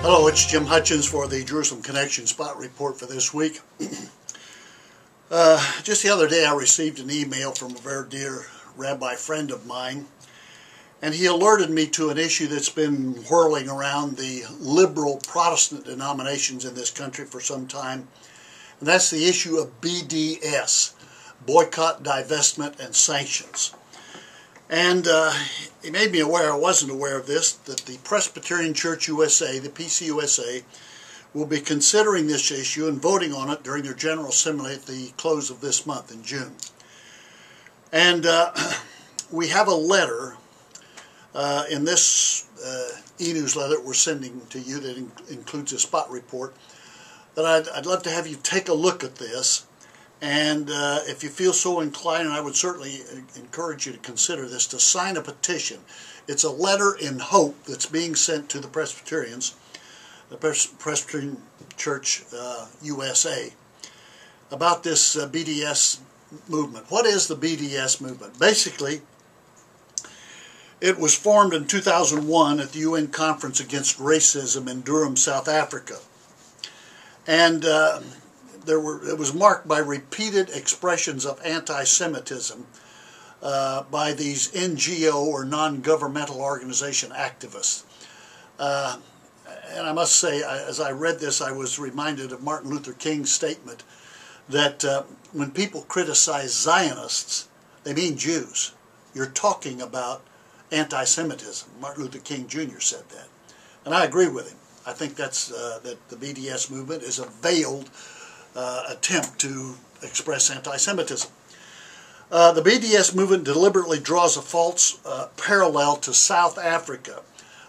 Hello, it's Jim Hutchens for the Jerusalem Connection Spot Report for this week. Just the other day I received an email from a very dear rabbi friend of mine, and he alerted me to an issue that's been whirling around the liberal Protestant denominations in this country for some time, and that's the issue of BDS, boycott, divestment, and sanctions. And he made me aware, I wasn't aware of this, that the Presbyterian Church USA, the PCUSA, will be considering this issue and voting on it during their General Assembly at the close of this month in June. And we have a letter in this e-newsletter we're sending to you that includes a spot report that I'd love to have you take a look at this. And if you feel so inclined, and I would certainly encourage you to consider this, to sign a petition. It's a letter in hope that's being sent to the Presbyterians, the Presbyterian Church USA, about this BDS movement. What is the BDS movement? Basically, it was formed in 2001 at the UN Conference Against Racism in Durham, South Africa. And it was marked by repeated expressions of anti-Semitism by these NGO or non-governmental organization activists. And I must say, as I read this, I was reminded of Martin Luther King's statement that when people criticize Zionists, they mean Jews. You're talking about anti-Semitism. Martin Luther King Jr. said that. And I agree with him. I think that's that the BDS movement is a veiled attempt to express anti-Semitism. The BDS movement deliberately draws a false parallel to South Africa.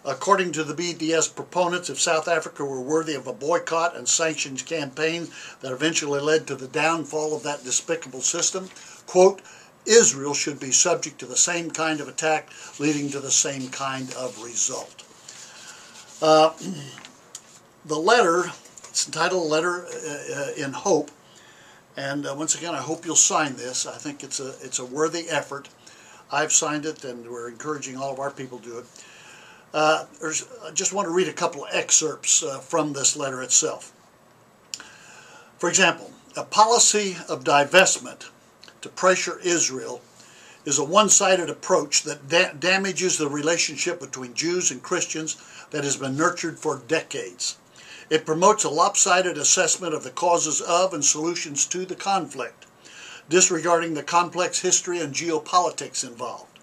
According to the BDS proponents, if South Africa were worthy of a boycott and sanctions campaign that eventually led to the downfall of that despicable system, quote, Israel should be subject to the same kind of attack, leading to the same kind of result. The letter, it's entitled Letter in Hope, and once again I hope you'll sign this. I think it's a worthy effort. I've signed it, and we're encouraging all of our people to do it. I just want to read a couple of excerpts from this letter itself. For example, a policy of divestment to pressure Israel is a one-sided approach that damages the relationship between Jews and Christians that has been nurtured for decades. It promotes a lopsided assessment of the causes of and solutions to the conflict, disregarding the complex history and geopolitics involved.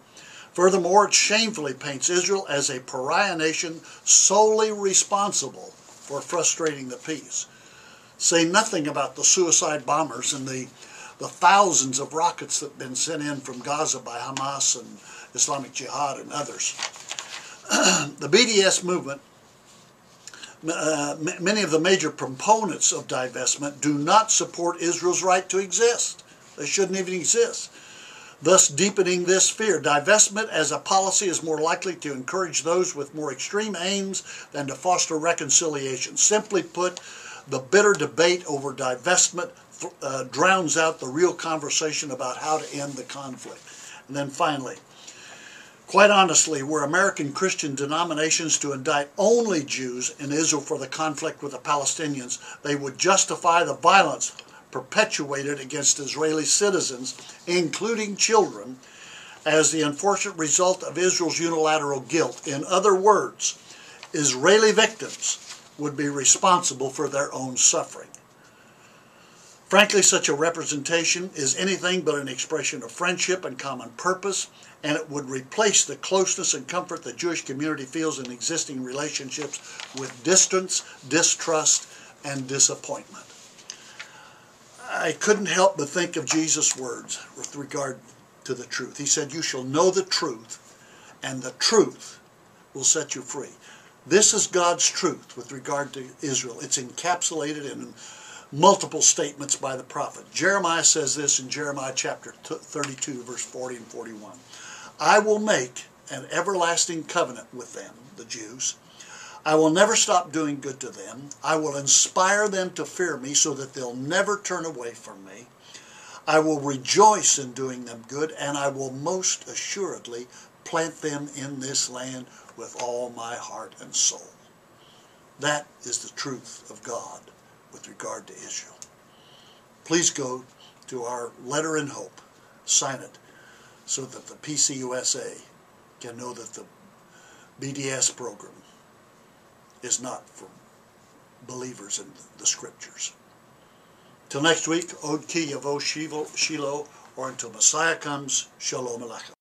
Furthermore, it shamefully paints Israel as a pariah nation solely responsible for frustrating the peace. Say nothing about the suicide bombers and the thousands of rockets that have been sent in from Gaza by Hamas and Islamic Jihad and others. The BDS movement, many of the major proponents of divestment do not support Israel's right to exist. They shouldn't even exist, thus deepening this fear. Divestment as a policy is more likely to encourage those with more extreme aims than to foster reconciliation. Simply put, the bitter debate over divestment drowns out the real conversation about how to end the conflict. And then finally, quite honestly, were American Christian denominations to indict only Jews in Israel for the conflict with the Palestinians, they would justify the violence perpetuated against Israeli citizens, including children, as the unfortunate result of Israel's unilateral guilt. In other words, Israeli victims would be responsible for their own suffering. Frankly, such a representation is anything but an expression of friendship and common purpose, and it would replace the closeness and comfort the Jewish community feels in existing relationships with distance, distrust, and disappointment. I couldn't help but think of Jesus' words with regard to the truth. He said, "You shall know the truth, and the truth will set you free." This is God's truth with regard to Israel. It's encapsulated in multiple statements by the prophet. Jeremiah says this in Jeremiah chapter 32, verse 40 and 41. I will make an everlasting covenant with them, the Jews. I will never stop doing good to them. I will inspire them to fear me so that they'll never turn away from me. I will rejoice in doing them good, and I will most assuredly plant them in this land with all my heart and soul. That is the truth of God with regard to Israel. Please go to our letter in hope, sign it, so that the PCUSA can know that the BDS program is not for believers in the Scriptures. Till next week, Od Ki Yavo Shiloh, or until Messiah comes, Shalom Aleichem.